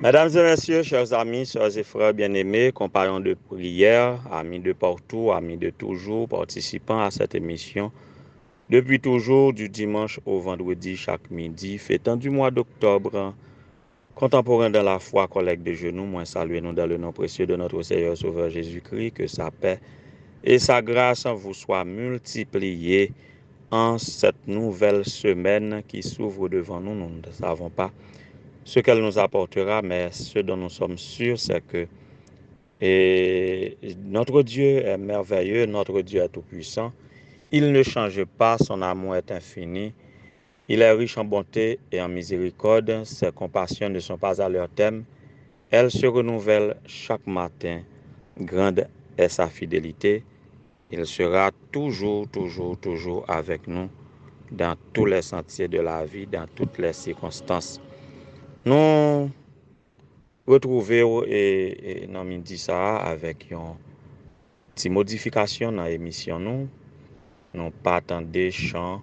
Mesdames et messieurs, chers amis, sœurs et frères bien-aimés, compagnons de prière, amis de partout, amis de toujours, participants à cette émission, depuis toujours, du dimanche au vendredi, chaque midi, fêtant du mois d'octobre, contemporain dans la foi, collègues de genoux, moi saluez-nous dans le nom précieux de notre Seigneur Sauveur Jésus-Christ, que sa paix et sa grâce vous soient multipliées en cette nouvelle semaine qui s'ouvre devant nous. Nous ne savons pas ce qu'elle nous apportera, mais ce dont nous sommes sûrs, c'est que notre Dieu est merveilleux, notre Dieu est tout-puissant. Il ne change pas, son amour est infini. Il est riche en bonté et en miséricorde. Ses compassions ne sont pas à leur terme. Elles se renouvellent chaque matin. Grande est sa fidélité. Il sera toujours, toujours, toujours avec nous dans tous les sentiers de la vie, dans toutes les circonstances. Nous retrouver et dans midi ça avec une petite modification dans l'émission nous pas attendre chants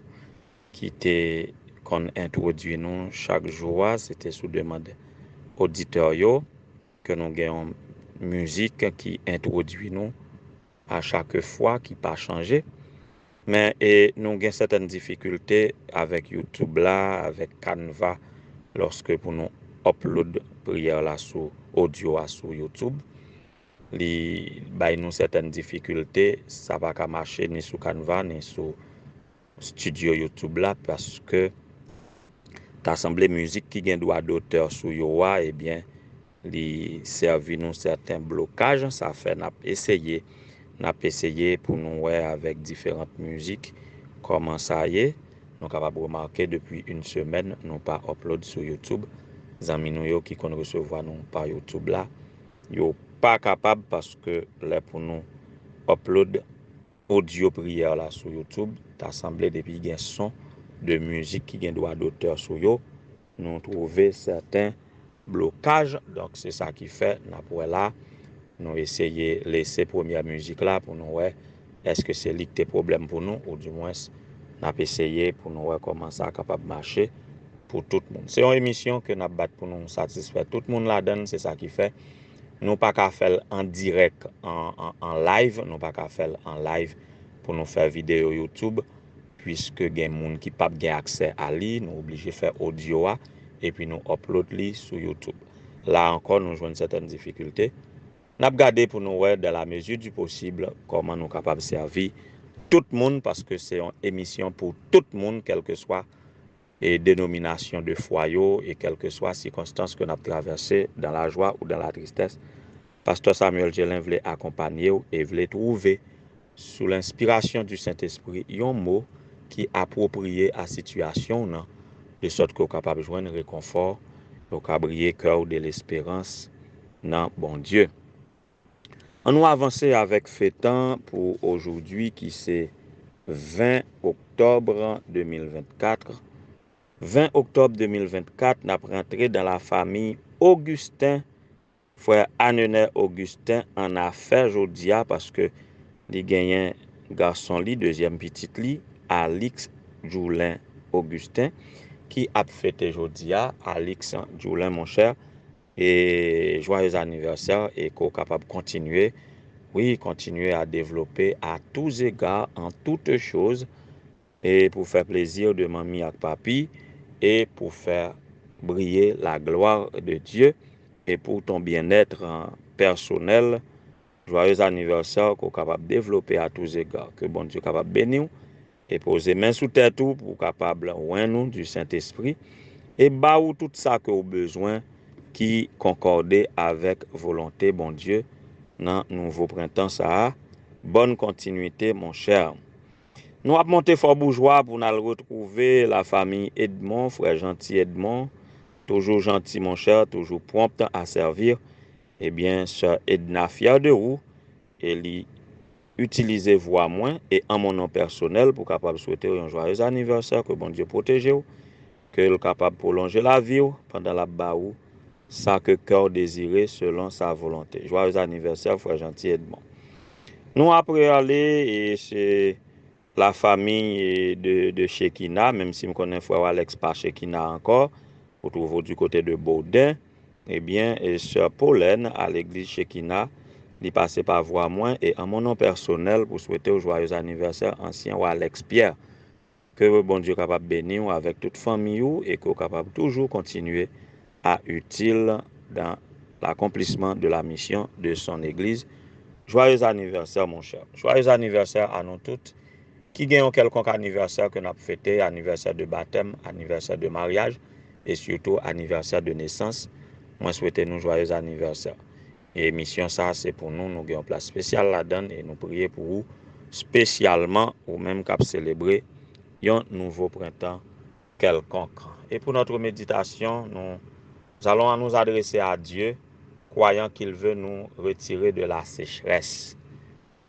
qui étaient qu'on introduit nous chaque jour, c'était sous demande auditeur que nous gagnons musique qui introduit nous à chaque fois qui pas changé, mais nous avons certaines difficultés avec YouTube là, avec Canva lorsque pour nous upload prière là sur audio sur YouTube. Li bay nous certaines difficultés, ça va pas marcher ni sur Canva ni sur studio YouTube là parce que t'assemblée musique qui gagne droit d'auteur sur Yoa eh bien li servi nous certains blocages, ça fait n'a essayé pour nous ouais avec différentes musiques comment ça y est. Nous capable remarquer depuis une semaine nous pas upload sur YouTube. Zami nou yo qui kon recevoir nous par YouTube là, yo pas capable parce que là pour nous upload audio prière là sur YouTube, t'assemblé depuis gen son de musique qui gen droit d'auteur sur yo, nous trouver certains blocages. Donc c'est ça qui fait n'a pour là nous essayer laisser première musique là pour nous ouais est-ce que c'est li qui problème pour nous ou du moins n'a essayé pour nous ouais comment ça capable marcher pour tout le monde. C'est une émission que n'a bat pour nous satisfaire tout le monde la donne, c'est ça qui fait nous pas qu'à faire en direct en live, nous pas qu'à faire en live pour nous faire vidéo YouTube puisque gen moun qui pas gen accès à lui, nous obligé faire audio et puis nous upload li sur YouTube. Là encore nous jouons certaines difficultés. N'a regardé pour nous ouais dans la mesure du possible comment nous capable servir tout le monde parce que c'est une émission pour tout le monde quel que soit et dénomination de foi et quelles que soient les circonstances que nous avons traversées dans la joie ou dans la tristesse. Pasteur Samuel Jelin voulait accompagner et voulait trouver sous l'inspiration du Saint-Esprit un mot qui approprié à la situation de sorte qu'on est capable de joindre réconfort, qu'on capable briller cœur de l'espérance dans bon Dieu. On nous avancer avec fêtant pour aujourd'hui qui c'est 20 octobre 2024. 20 octobre 2024, nous avons rentré dans la famille Augustin, frère Annenay Augustin, en affaire jodia parce que il gagne un garçon li, deuxième petit li, Alix Joulin Augustin, qui a fêté jodia. Alix Joulin, mon cher, et joyeux anniversaire et qu'on est capable de continuer, oui, continuer à développer à tous égards, en toutes choses, et pour faire plaisir de mamie et papi, et pour faire briller la gloire de Dieu et pour ton bien-être personnel. Joyeux anniversaire qu'on est capable de développer à tous égards. Que bon Dieu est capable de bénir et poser main sous terre tout pour capable de nous du Saint-Esprit et bah ou tout ça que vous besoin qui concorde avec volonté bon Dieu dans nouveau printemps ça. Bonne continuité mon cher. Nous avons monté Fort Bourgeois pour nous retrouver la famille Edmond, frère gentil Edmond, toujours gentil mon cher, toujours prompt à servir. Eh bien, sœur Edna fière de vous, elle utilise voix moins et en mon nom personnel pour capable souhaiter un joyeux anniversaire, que bon Dieu protège vous, que le capable prolonger la vie pendant la baou, ça que cœur désiré selon sa volonté. Joyeux anniversaire, frère gentil Edmond. Nous après aller et c'est la famille de Shekina, même si je connais frère Alex par Shekina encore, vous trouvez du côté de Baudin. eh bien, et sœur Pauline à l'église Shekinah, il passé par voie moins et en mon nom personnel pour souhaiter au joyeux anniversaire ancien ou Alex Pierre. Que bon Dieu capable bénir avec toute famille et qu'on capable toujours continuer à utile dans l'accomplissement de la mission de son église. Joyeux anniversaire, mon cher. Joyeux anniversaire à nous toutes. Qui gagnent quelconque anniversaire que nous avons fêté, anniversaire de baptême, anniversaire de mariage et surtout anniversaire de naissance. Moi, souhaite nous joyeux anniversaire. Et mission ça, c'est pour nous, nous avons une place spéciale là-dedans et nous prions pour vous spécialement ou même cap célébrer un nouveau printemps quelconque. Et pour notre méditation, nous allons nous adresser à Dieu, croyant qu'il veut nous retirer de la sécheresse.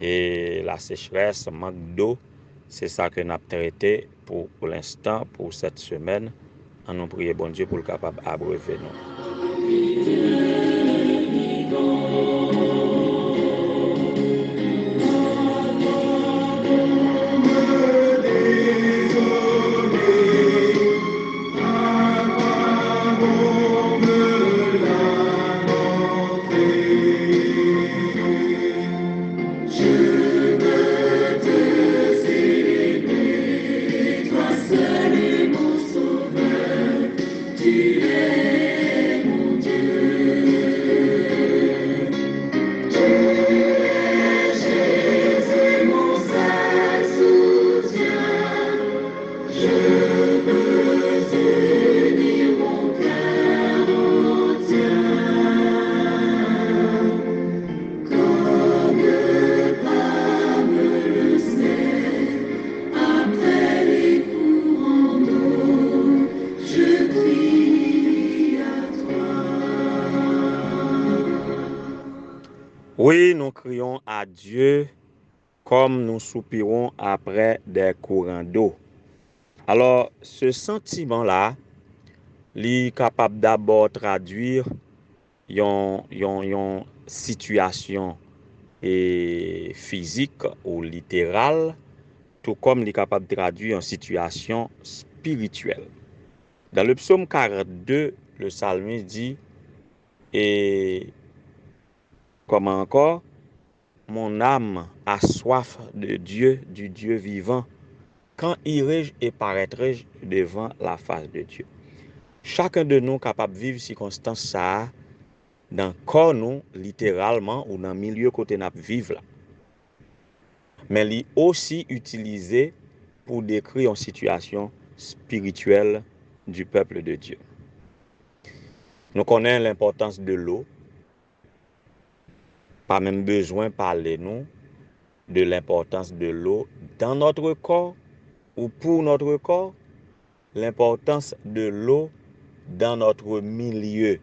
Et la sécheresse, manque d'eau, c'est ça que nous avons traité pour l'instant, pour cette semaine. En nous prier, bon Dieu, pour le capable d'abreuver nous. Oui, nous crions à Dieu comme nous soupirons après des courants d'eau. Alors, ce sentiment-là, il est capable d'abord traduire une situation physique ou littérale, tout comme il est capable de traduire une situation spirituelle. Dans le psaume 42, le psalmiste dit, et comment encore, mon âme a soif de Dieu, du Dieu vivant. Quand irai-je et paraîtrai-je devant la face de Dieu? Chacun de nous est capable de vivre circonstance ça dans le corps nous, littéralement, ou dans le milieu côté nous vivre là. Mais il est aussi utilisé pour décrire une situation spirituelle du peuple de Dieu. Nous connaissons l'importance de l'eau. Pas même besoin de parler nous de l'importance de l'eau dans notre corps ou pour notre corps, l'importance de l'eau dans notre milieu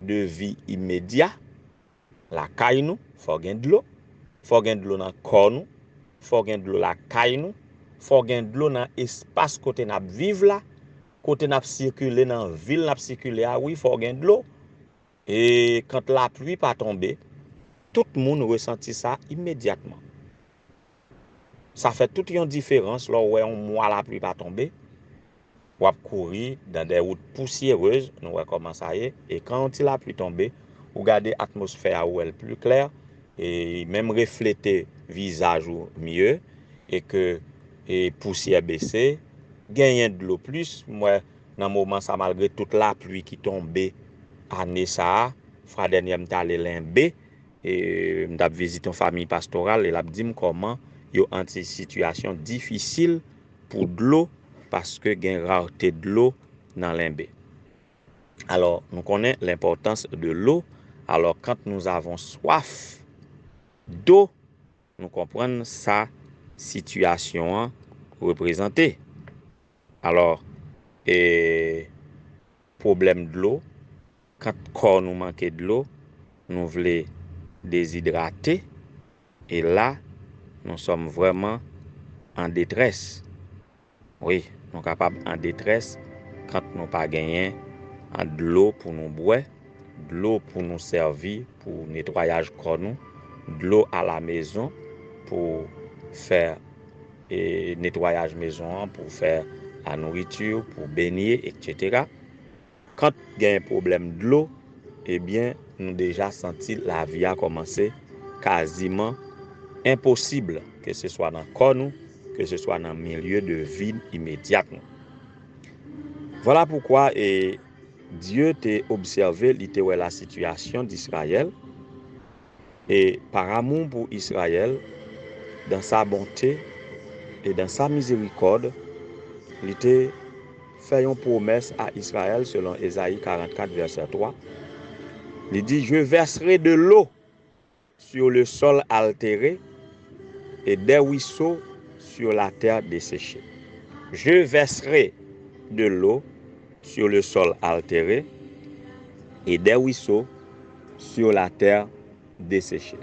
de vie immédiat, la caille nous, faut gagner de l'eau, faut gagner de l'eau dans le corps nous, faut gagner de l'eau la caille nous, faut gagner de l'eau dans l'espace côté n'a vivre là, côté n'a circuler dans ville n'a circuler ah oui, faut gagner de l'eau. Et quand la pluie pas tomber, tout le monde ressentit ça immédiatement. Ça fait toute une différence là où on mois la pluie pas tomber. Ou courir dans des routes poussiéreuses, nous voyons comment ça y est. Et quand la pluie tombe, vous regardez l'atmosphère où elle est plus claire et même refléter visage ou mieux et que poussière baissée, gagner de l'eau plus. Moi, dans le moment ça malgré toute la pluie qui tombe, année ça, frère dernier m'ta allé limber et m'ta visité une famille pastorale et l'a dit comment yo anti situation difficile pour de l'eau parce que gain rareté de l'eau dans l'Imbé. Alors, nous connaissons l'importance de l'eau. Alors, quand nous avons soif d'eau, nous comprenons sa situation représentée. Alors, problème de l'eau, quand corps nous manque de l'eau, nous voulons déshydrater. Et là, nous sommes vraiment en détresse. Oui, nous sommes capables en détresse quand nous pas gagné de l'eau pour nous boire, de l'eau pour nous servir, pour nettoyage corps nous, de l'eau à la maison pour faire nettoyage maison, pour faire la nourriture, pour baigner, etc. Quand il y a un problème de l'eau, eh bien, nous déjà senti la vie a commencé quasiment impossible, que ce soit dans le corps nous, que ce soit dans le milieu de vie immédiat nous. Voilà pourquoi Dieu t'a observé, il t'a la situation d'Israël, et par amour pour Israël, dans sa bonté et dans sa miséricorde, il t'a fait une promesse à Israël selon Ésaïe 44, verset 3. Il dit, je verserai de l'eau sur le sol altéré et des ruisseaux sur la terre desséchée. Je verserai de l'eau sur le sol altéré et des ruisseaux sur la terre desséchée.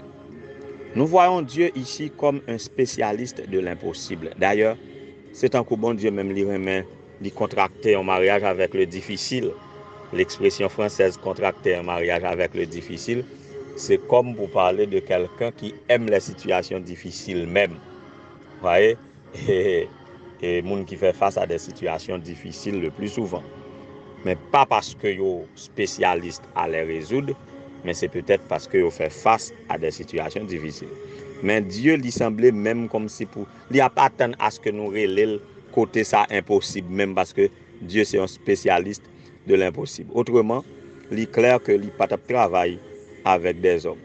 Nous voyons Dieu ici comme un spécialiste de l'impossible. D'ailleurs, c'est un coup bon Dieu même lui remet, lui contracter un mariage avec le difficile. L'expression française contracter un mariage avec le difficile, c'est comme pour parler de quelqu'un qui aime les situations difficiles même. Vous voyez? Et monde qui fait face à des situations difficiles le plus souvent. Mais pas parce que yo spécialiste à les résoudre, mais c'est peut-être parce que yo fait face à des situations difficiles. Mais Dieu lui semblait même comme si pour il a pas attendu à ce que nous relève côté ça impossible, même parce que Dieu c'est un spécialiste de l'impossible. Autrement, il est clair que il pas travaille avec des hommes.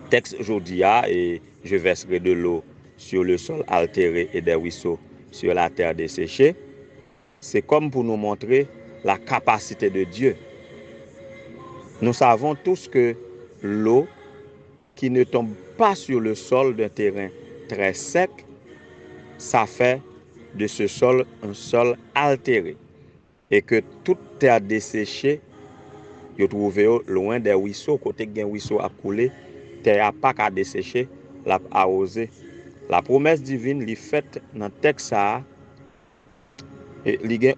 Texte aujourd'hui et je verserai de l'eau sur le sol altéré et des ruisseaux sur la terre desséchée. C'est comme pour nous montrer la capacité de Dieu. Nous savons tous que l'eau qui ne tombe pas sur le sol d'un terrain très sec, ça fait de ce sol un sol altéré. Et que toute terre desséchée, vous trouvez loin des ruisseaux, côté qu'il y a un ruisseau à couler, terre n'a pas qu'à dessécher, l'a arrosé. La promesse divine, li faite dans le texte,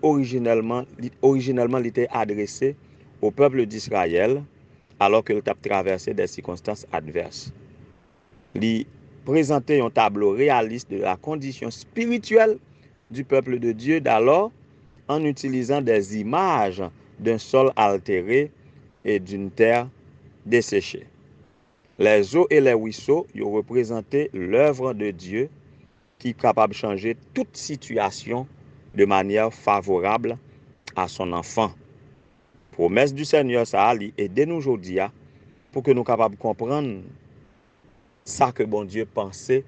originellement, il était adressé au peuple d'Israël alors qu'il a traversé des circonstances adverses. Il présentait un tableau réaliste de la condition spirituelle du peuple de Dieu d'alors en utilisant des images d'un sol altéré et d'une terre desséchée. Les eaux et les ruisseaux y représentaient l'œuvre de Dieu qui est capable de changer toute situation de manière favorable à son enfant. Promesse du Seigneur, ça a aidé nous aujourd'hui pour que nous soyons capables de comprendre ça que bon Dieu pensait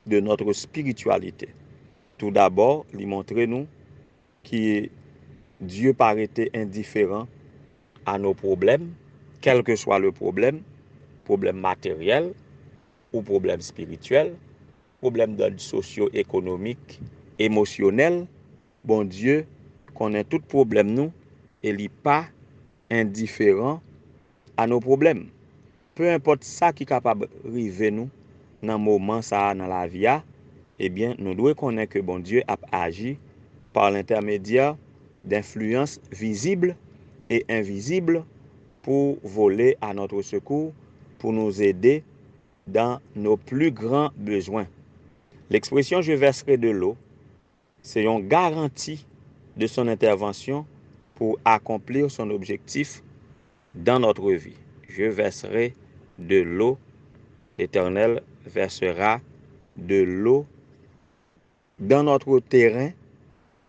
de notre spiritualité. Tout d'abord, il montre nous que Dieu paraît indifférent à nos problèmes, quel que soit le problème matériel ou problème spirituel, problème d'ordre socio-économique, émotionnel. Bon Dieu connaît tout problème nous et il n'est pas indifférent à nos problèmes. Peu importe ça qui est capable d'arriver nous dans le moment ça dans la vie, eh bien nous devons connaître que bon Dieu a agi par l'intermédiaire d'influences visibles et invisibles pour voler à notre secours, pour nous aider dans nos plus grands besoins. L'expression « je verserai de l'eau », c'est une garantie de son intervention pour accomplir son objectif dans notre vie. Je verserai de l'eau, l'Éternel versera de l'eau dans notre terrain,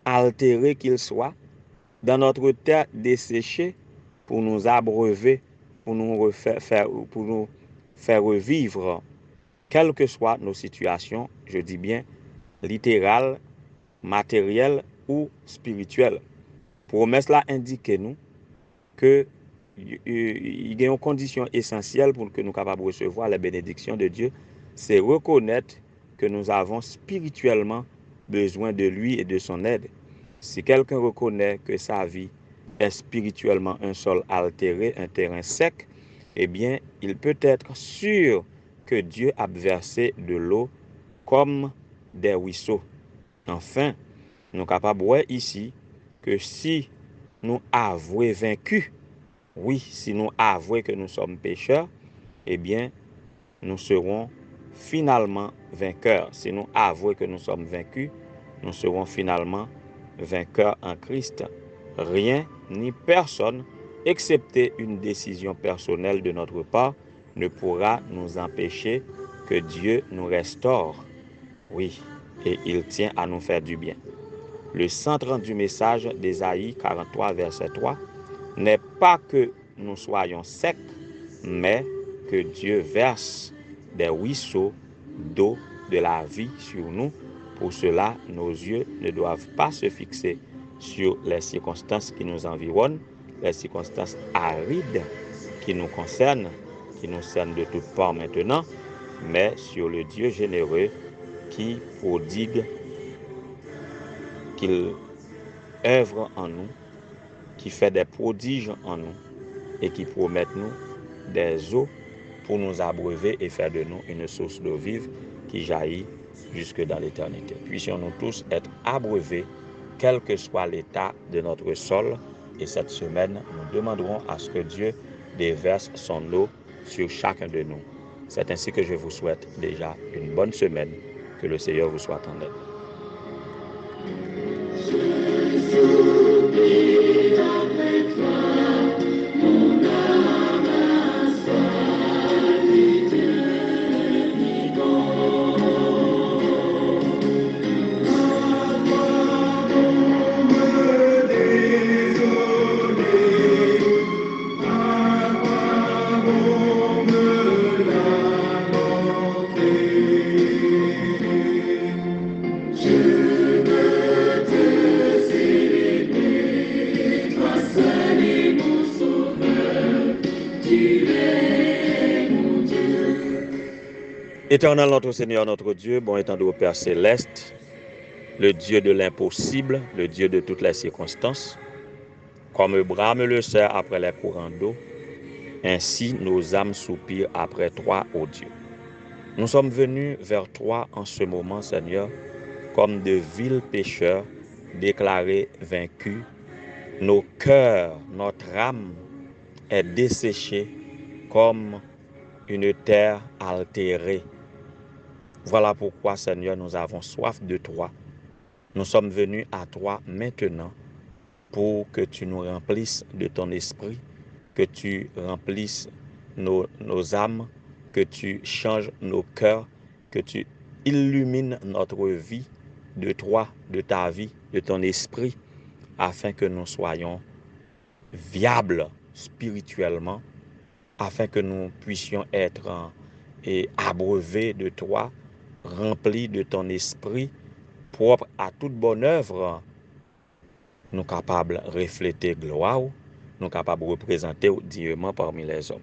altéré qu'il soit, dans notre terre desséchée, pour nous abreuver, pour nous faire revivre, quelles que soient nos situations, je dis bien littérales, matérielles ou spirituelles. Promesse là indique nous que il y a une condition essentielle pour que nous soyons capables de recevoir la bénédiction de Dieu, c'est reconnaître que nous avons spirituellement besoin de lui et de son aide. Si quelqu'un reconnaît que sa vie est spirituellement un sol altéré, un terrain sec, eh bien, il peut être sûr que Dieu a versé de l'eau comme des ruisseaux. Enfin, nous sommes capables de voir ici que si nous avouons vaincu, oui, si nous avouons que nous sommes pécheurs, eh bien, nous serons finalement vainqueurs. Si nous avouons que nous sommes vaincus, nous serons finalement vainqueurs en Christ. Rien ni personne excepté une décision personnelle de notre part, ne pourra nous empêcher que Dieu nous restaure. Oui, et il tient à nous faire du bien. Le centre du message d'Ésaïe 43, verset 3, n'est pas que nous soyons secs, mais que Dieu verse des ruisseaux d'eau de la vie sur nous. Pour cela, nos yeux ne doivent pas se fixer sur les circonstances qui nous environnent, les circonstances arides qui nous concernent de toutes parts maintenant, mais sur le Dieu généreux qui prodigue, qu'il œuvre en nous, qui fait des prodiges en nous et qui promet nous des eaux pour nous abreuver et faire de nous une source d'eau vive qui jaillit jusque dans l'éternité. Puissions-nous tous être abreuvés, quel que soit l'état de notre sol. Et cette semaine, nous demanderons à ce que Dieu déverse son eau sur chacun de nous. C'est ainsi que je vous souhaite déjà une bonne semaine. Que le Seigneur vous soit en aide. Éternel notre Seigneur, notre Dieu, bon étendue au Père céleste, le Dieu de l'impossible, le Dieu de toutes les circonstances, comme brame le cerf après les courants d'eau, ainsi nos âmes soupirent après toi, ô Dieu. Nous sommes venus vers toi en ce moment, Seigneur, comme de vils pécheurs déclarés vaincus. Nos cœurs, notre âme est desséchée comme une terre altérée. Voilà pourquoi, Seigneur, nous avons soif de toi. Nous sommes venus à toi maintenant pour que tu nous remplisses de ton esprit, que tu remplisses nos âmes, que tu changes nos cœurs, que tu illumines notre vie de toi, de ta vie, de ton esprit, afin que nous soyons viables spirituellement, afin que nous puissions être abreuvés de toi, remplis de ton esprit, propre à toute bonne œuvre, nous capables de refléter gloire, nous capables de représenter dignement parmi les hommes.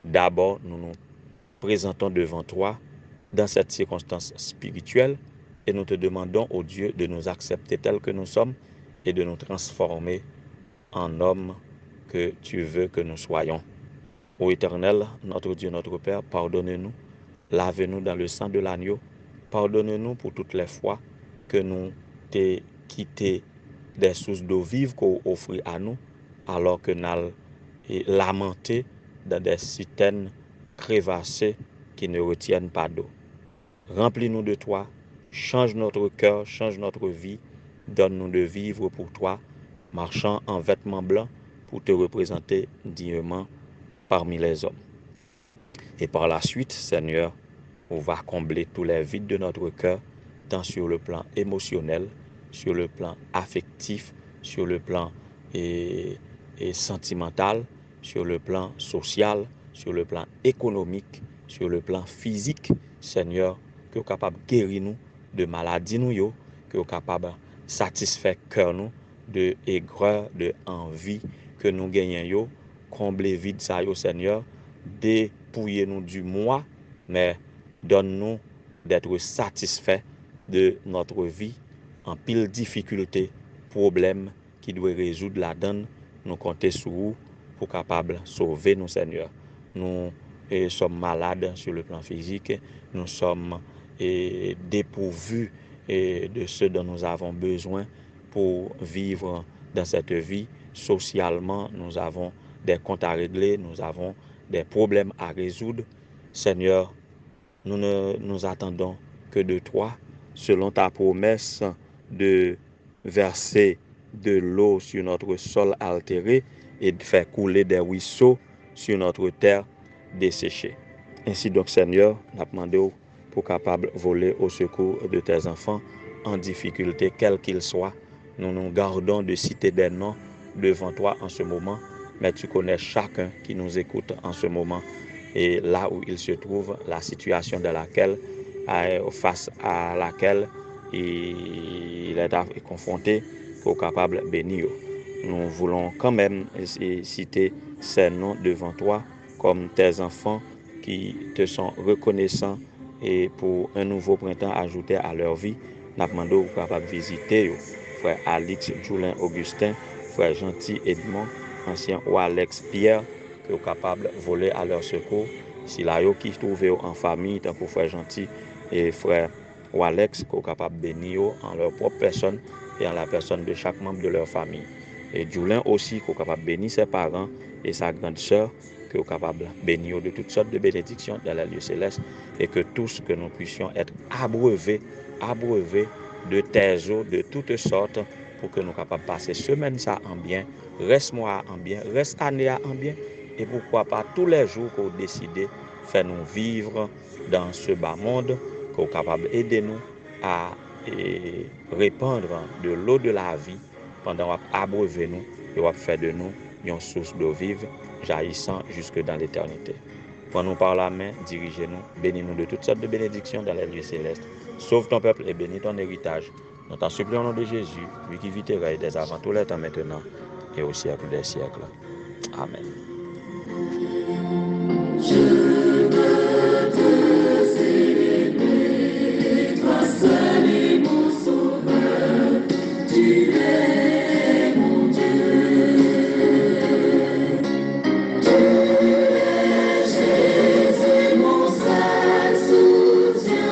D'abord, nous nous présentons devant toi dans cette circonstance spirituelle et nous te demandons, ô Dieu, de nous accepter tels que nous sommes et de nous transformer en hommes que tu veux que nous soyons. Ô Éternel, notre Dieu, notre Père, pardonne-nous, lave-nous dans le sang de l'agneau, pardonne-nous pour toutes les fois que nous t'ai quitté des sources d'eau vive qu'on offrit à nous, alors que nous avons lamenté dans des citernes crevassées qui ne retiennent pas d'eau. Remplis-nous de toi, change notre cœur, change notre vie, donne-nous de vivre pour toi, marchant en vêtements blancs pour te représenter dignement parmi les hommes. Et par la suite, Seigneur, on va combler tous les vides de notre cœur, tant sur le plan émotionnel, sur le plan affectif, sur le plan sentimental, sur le plan social, sur le plan économique, sur le plan physique. Seigneur, que vous capable de guérir nous de maladies nous, que vous capable de satisfaire cœur nous de aigreur, de envie que nous gagnons, combler vide ça, Seigneur, dépouillez-nous du moi, mais donne-nous d'être satisfaits de notre vie en pile difficulté, problème qui doit résoudre la donne. Nous comptons sur vous pour capable sauver nous, Seigneur. Nous sommes malades sur le plan physique, nous sommes dépourvus de ce dont nous avons besoin pour vivre dans cette vie. Socialement, nous avons des comptes à régler, nous avons des problèmes à résoudre. Seigneur, nous ne nous attendons que de toi, selon ta promesse de verset de l'eau sur notre sol altéré et de faire couler des ruisseaux sur notre terre desséchée. Ainsi donc, Seigneur, nous demandons pour capable voler au secours de tes enfants en difficulté, quel qu'ils soient. Nous nous gardons de citer des noms devant toi en ce moment, mais tu connais chacun qui nous écoute en ce moment et là où il se trouve, la situation de laquelle, face à laquelle il est confronté pour capable bénir. Nous voulons quand même citer ces noms devant toi comme tes enfants qui te sont reconnaissants et pour un nouveau printemps ajouté à leur vie. Nous demandons pour capable visiter frère Alix Julien Augustin, frère Gentil Edmond, ancien ou Alex Pierre, qui est capable de voler à leur secours. Si là qui trouve en famille, tant que frère Gentil et frère ou Alex, qui est capable de bénir en leur propre personne et en la personne de chaque membre de leur famille. Et Julien aussi, qui est capable de bénir ses parents et sa grande sœur, qui est capable de bénir de toutes sortes de bénédictions dans les lieux célestes, et que tous, que nous puissions être abreuvés de tes eaux de toutes sortes, pour que nous soyons capables de passer semaine ça en bien, reste mois en bien, reste année en bien, et pourquoi pas tous les jours qu'on décide de faire nous vivre dans ce bas monde, qu'on est capable d'aider nous à répandre de l'eau de la vie pendant qu'on abreuver nous et qu'on faire de nous une source d'eau vive jaillissant jusque dans l'éternité. Prends-nous par la main, dirigez-nous, bénis-nous de toutes sortes de bénédictions dans les lieux célestes. Sauve ton peuple et bénis ton héritage. Nous t'en supplions au nom de Jésus, lui qui vit et règne dès avant tous les temps maintenant et au siècle des siècles. Amen. Je veux te célébrer, toi seul est mon sauveur, tu es mon Dieu. Tu es Jésus, mon seul soutien.